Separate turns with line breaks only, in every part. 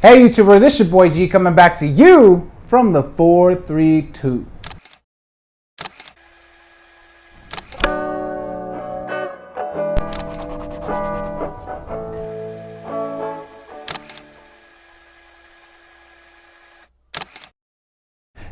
Hey YouTuber, this your boy G coming back to you from the 432.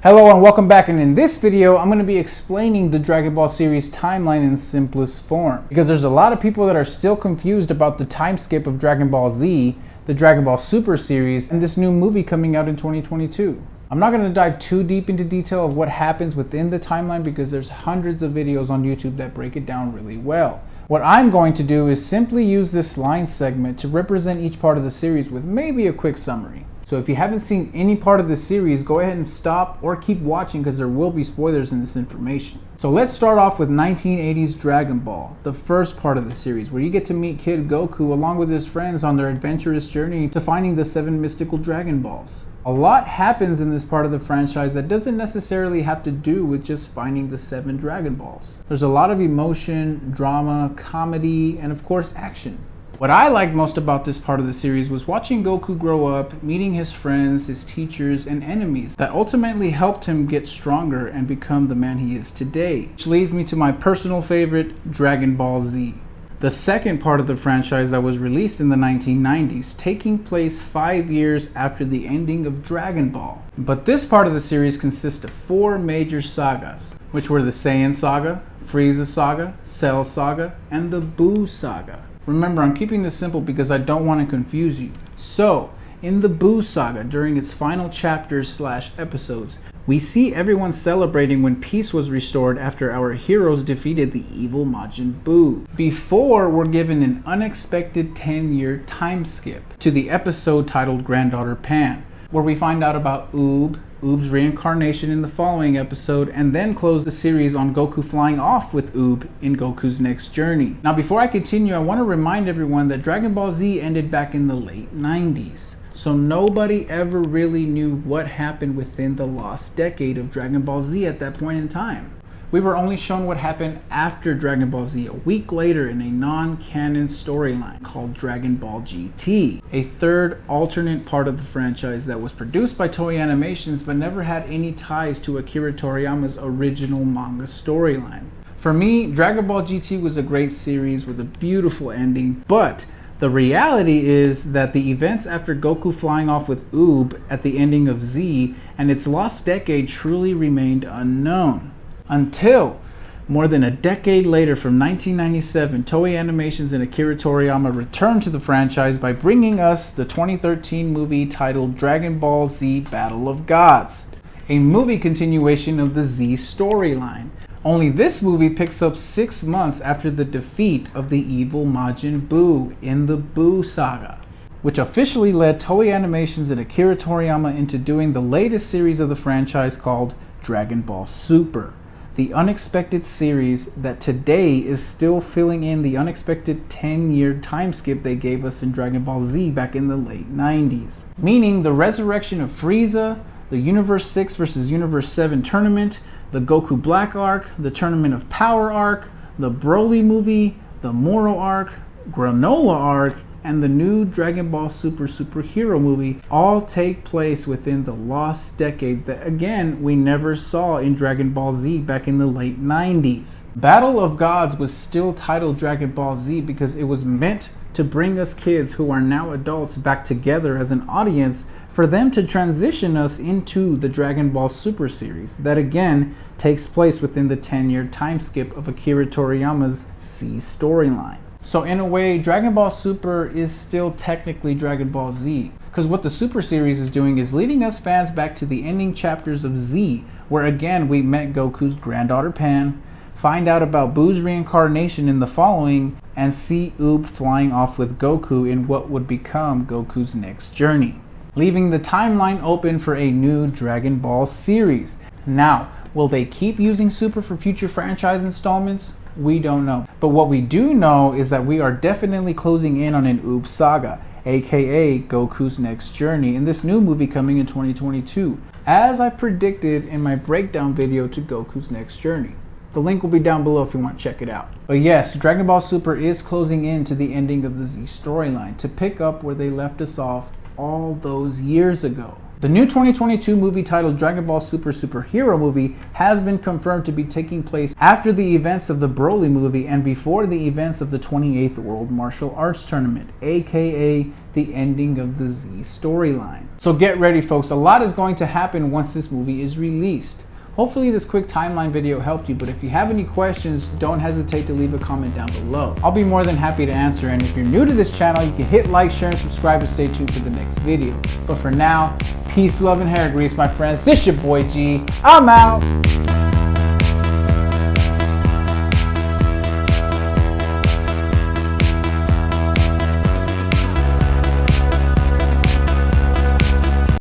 Hello and welcome back, and in this video I'm going to be explaining the Dragon Ball series timeline in simplest form, because there's a lot of people that are still confused about the time skip of Dragon Ball Z, the Dragon Ball Super series, and this new movie coming out in 2022. I'm not going to dive too deep into detail of what happens within the timeline because there's hundreds of videos on YouTube that break it down really well. What I'm going to do is simply use this line segment to represent each part of the series with maybe a quick summary. So if you haven't seen any part of this series, go ahead and stop or keep watching because there will be spoilers in this information. So let's start off with 1980s Dragon Ball, the first part of the series, where you get to meet Kid Goku along with his friends on their adventurous journey to finding the 7 mystical Dragon Balls. A lot happens in this part of the franchise that doesn't necessarily have to do with just finding the 7 Dragon Balls. There's a lot of emotion, drama, comedy, and of course action. What I liked most about this part of the series was watching Goku grow up, meeting his friends, his teachers, and enemies that ultimately helped him get stronger and become the man he is today. Which leads me to my personal favorite, Dragon Ball Z, the second part of the franchise that was released in the 1990s, taking place 5 years after the ending of Dragon Ball. But this part of the series consists of 4 major sagas, which were the Saiyan Saga, Frieza Saga, Cell Saga, and the Buu Saga. Remember, I'm keeping this simple because I don't want to confuse you. So, in the Buu Saga, during its final chapters / episodes, we see everyone celebrating when peace was restored after our heroes defeated the evil Majin Buu. Before, we're given an unexpected 10-year time skip to the episode titled Granddaughter Pan, where we find out about Oob's reincarnation in the following episode, and then close the series on Goku flying off with Oob in Goku's next journey. Now before I continue, I want to remind everyone that Dragon Ball Z ended back in the late 90s. So nobody ever really knew what happened within the lost decade of Dragon Ball Z at that point in time. We were only shown what happened after Dragon Ball Z a week later in a non-canon storyline called Dragon Ball GT, a third alternate part of the franchise that was produced by Toei Animations but never had any ties to Akira Toriyama's original manga storyline. For me, Dragon Ball GT was a great series with a beautiful ending, but the reality is that the events after Goku flying off with Oob at the ending of Z and its lost decade truly remained unknown. Until more than a decade later, from 1997, Toei Animations and Akira Toriyama returned to the franchise by bringing us the 2013 movie titled Dragon Ball Z Battle of Gods, a movie continuation of the Z storyline. Only this movie picks up 6 months after the defeat of the evil Majin Buu in the Buu Saga, which officially led Toei Animations and Akira Toriyama into doing the latest series of the franchise called Dragon Ball Super, the unexpected series that today is still filling in the unexpected 10-year time skip they gave us in Dragon Ball Z back in the late 90s. Meaning the resurrection of Frieza, the Universe 6 vs. Universe 7 tournament, the Goku Black arc, the Tournament of Power arc, the Broly movie, the Moro arc, Granola arc, and the new Dragon Ball Super superhero movie all take place within the lost decade that again we never saw in Dragon Ball Z back in the late 90s. Battle of Gods was still titled Dragon Ball Z because it was meant to bring us kids who are now adults back together as an audience for them to transition us into the Dragon Ball Super series that again takes place within the 10-year time skip of Akira Toriyama's Z storyline. So in a way, Dragon Ball Super is still technically Dragon Ball Z, because what the Super series is doing is leading us fans back to the ending chapters of Z, where again we met Goku's granddaughter Pan, find out about Buu's reincarnation in the following, and see Oob flying off with Goku in what would become Goku's next journey, leaving the timeline open for a new Dragon Ball series. Now, will they keep using Super for future franchise installments? We don't know. But what we do know is that we are definitely closing in on an Oob Saga, aka Goku's next journey, in this new movie coming in 2022, as I predicted in my breakdown video to Goku's next journey. The link will be down below if you want to check it out. But yes, Dragon Ball Super is closing in to the ending of the Z storyline to pick up where they left us off all those years ago. The new 2022 movie titled Dragon Ball Super Superhero Movie has been confirmed to be taking place after the events of the Broly movie and before the events of the 28th World Martial Arts Tournament, aka the ending of the Z storyline. So get ready folks, a lot is going to happen once this movie is released. Hopefully this quick timeline video helped you, but if you have any questions, don't hesitate to leave a comment down below. I'll be more than happy to answer, and if you're new to this channel, you can hit like, share, and subscribe and stay tuned for the next video. But for now, peace, love, and hair grease, my friends. This your boy G. I'm out.